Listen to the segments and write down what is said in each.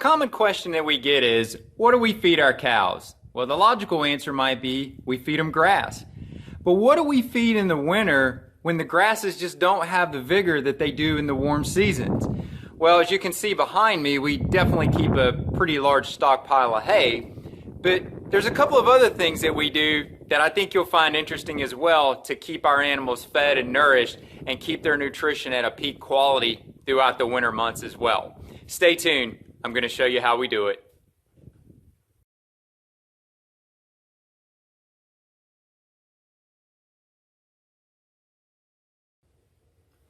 common question that we get is, what do we feed our cows? Well, the logical answer might be, we feed them grass. But what do we feed in the winter when the grasses just don't have the vigor that they do in the warm seasons? Well, as you can see behind me, we definitely keep a pretty large stockpile of hay. But there's a couple of other things that we do that I think you'll find interesting as well to keep our animals fed and nourished and keep their nutrition at a peak quality throughout the winter months as well. Stay tuned. I'm going to show you how we do it.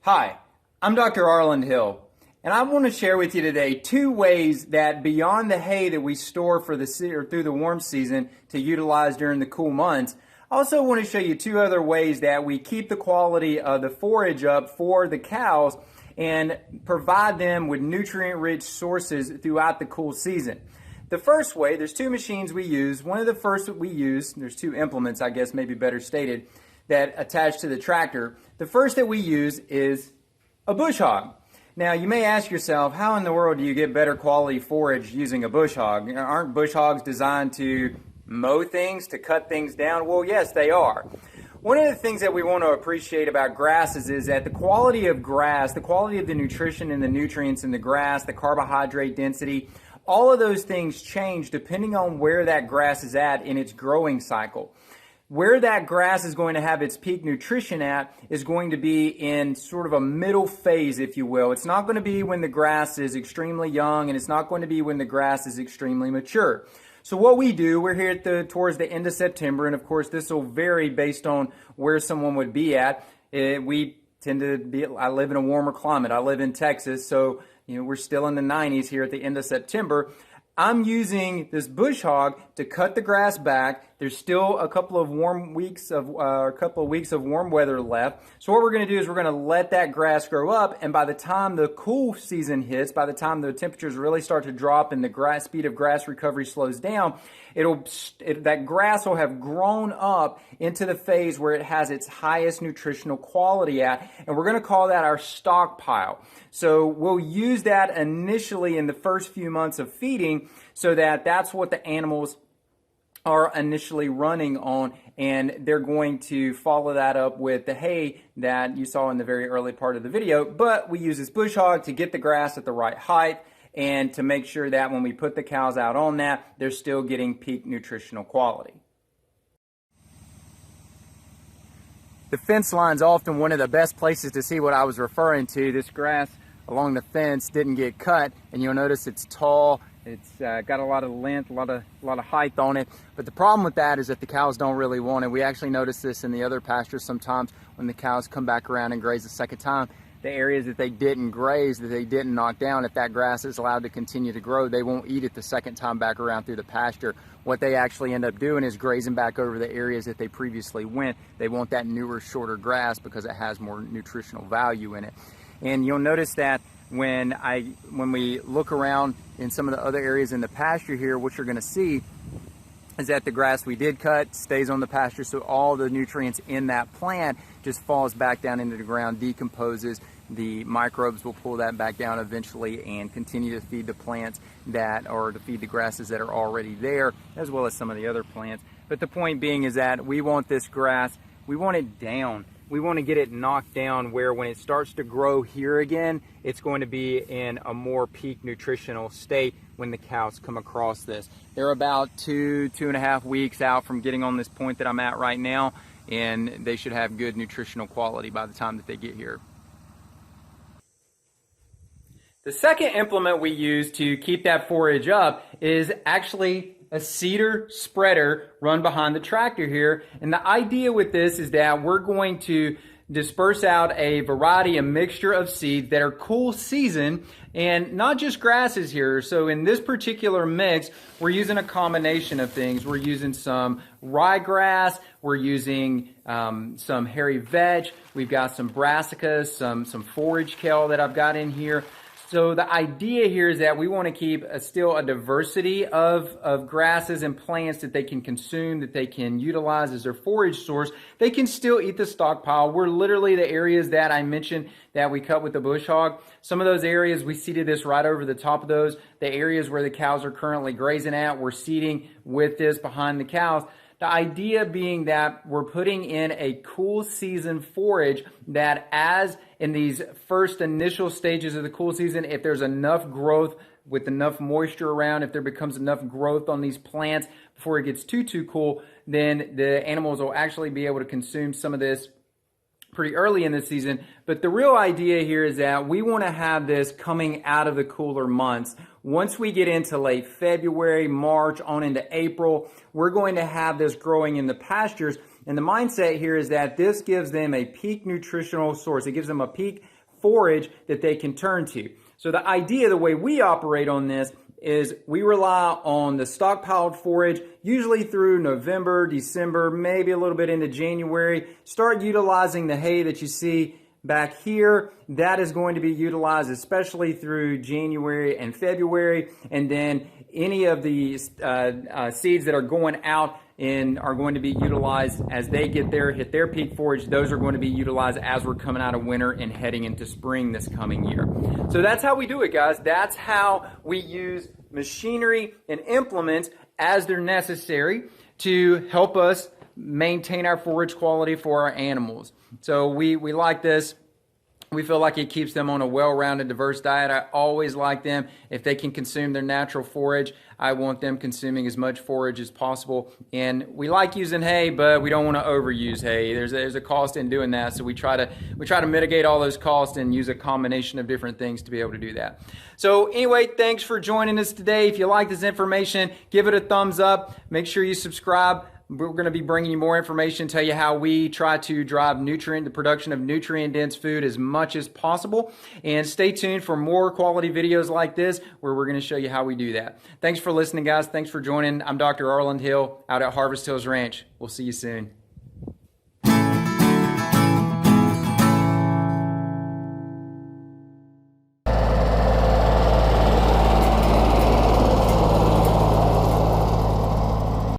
Hi, I'm Dr. Arland Hill, and I want to share with you today 2 ways that beyond the hay that we store for through the warm season to utilize during the cool months, I also want to show you 2 other ways that we keep the quality of the forage up for the cows and provide them with nutrient-rich sources throughout the cool season. The first way, there's 2 machines we use. One of the first that we use, there's 2 implements, I guess, maybe better stated, that attach to the tractor. The first that we use is a bush hog. Now, you may ask yourself, how in the world do you get better quality forage using a bush hog? Aren't bush hogs designed to mow things, to cut things down? Well, yes, they are. One of the things that we want to appreciate about grasses is that the quality of grass, the quality of the nutrition and the nutrients in the grass, the carbohydrate density, all of those things change depending on where that grass is at in its growing cycle. Where that grass is going to have its peak nutrition at is going to be in sort of a middle phase, if you will. It's not going to be when the grass is extremely young, and it's not going to be when the grass is extremely mature. So what we do, we're here towards the end of September, and of course this will vary based on where someone would be at. We tend to be, I live in a warmer climate. I live in Texas, so we're still in the 90s here at the end of September. I'm using this bush hog to cut the grass back. There's still a couple of weeks of warm weather left. So what we're going to do is we're going to let that grass grow up, and by the time the cool season hits, by the time the temperatures really start to drop and the speed of grass recovery slows down, that grass will have grown up into the phase where it has its highest nutritional quality at, and we're going to call that our stockpile. So we'll use that initially in the first few months of feeding, so that's what the animals are initially running on, and they're going to follow that up with the hay that you saw in the very early part of the video. But we use this bush hog to get the grass at the right height and to make sure that when we put the cows out on that, they're still getting peak nutritional quality. The fence line's often one of the best places to see what I was referring to. This grass along the fence didn't get cut, and you'll notice it's tall. It's got a lot of length, a lot of height on it. But the problem with that is that the cows don't really want it. We actually notice this in the other pastures sometimes when the cows come back around and graze a second time. The areas that they didn't graze, that they didn't knock down, if that grass is allowed to continue to grow, they won't eat it the second time back around through the pasture. What they actually end up doing is grazing back over the areas that they previously went. They want that newer, shorter grass because it has more nutritional value in it. And you'll notice that when we look around in some of the other areas in the pasture here, what you're going to see is that the grass we did cut stays on the pasture, so all the nutrients in that plant just falls back down into the ground, decomposes. The microbes will pull that back down eventually and continue to feed the plants to feed the grasses that are already there, as well as some of the other plants. But the point being is that we want this grass, we want it down. We want to get it knocked down where when it starts to grow here again, it's going to be in a more peak nutritional state when the cows come across this. They're about 2.5 weeks out from getting on this point that I'm at right now, and they should have good nutritional quality by the time that they get here. The second implement we use to keep that forage up is actually a cedar spreader run behind the tractor here. And the idea with this is that we're going to disperse out a variety, a mixture of seeds that are cool season, and not just grasses here. So in this particular mix, we're using a combination of things. We're using some ryegrass, we're using some hairy vetch, we've got some brassicas, some forage kale that I've got in here. So the idea here is that we want to keep still a diversity of grasses and plants that they can consume, that they can utilize as their forage source. They can still eat the stockpile. We're literally the areas that I mentioned that we cut with the bush hog. Some of those areas, we seeded this right over the top of those. The areas where the cows are currently grazing at, we're seeding with this behind the cows. The idea being that we're putting in a cool season forage that as in these first initial stages of the cool season, if there's enough growth with enough moisture around, if there becomes enough growth on these plants before it gets too cool, then the animals will actually be able to consume some of this pretty early in the season. But the real idea here is that we want to have this coming out of the cooler months. Once we get into late February, March, on into April, we're going to have this growing in the pastures. And the mindset here is that this gives them a peak nutritional source. It gives them a peak forage that they can turn to. So the idea, the way we operate on this, is we rely on the stockpiled forage, usually through November, December, maybe a little bit into January. Start utilizing the hay that you see back here. That is going to be utilized especially through January and February. And then any of the seeds that are going out and are going to be utilized as they hit their peak forage. Those are going to be utilized as we're coming out of winter and heading into spring this coming year. So that's how we do it, guys. That's how we use machinery and implements as they're necessary to help us maintain our forage quality for our animals. So we like this. We feel like it keeps them on a well-rounded, diverse diet. I always like them. If they can consume their natural forage, I want them consuming as much forage as possible. And we like using hay, but we don't want to overuse hay. There's a cost in doing that, so we try to mitigate all those costs and use a combination of different things to be able to do that. So anyway, thanks for joining us today. If you like this information, give it a thumbs up. Make sure you subscribe. We're going to be bringing you more information, tell you how we try to drive the production of nutrient-dense food as much as possible. And stay tuned for more quality videos like this where we're going to show you how we do that. Thanks for listening, guys. Thanks for joining. I'm Dr. Arland Hill out at Harvest Hills Ranch. We'll see you soon.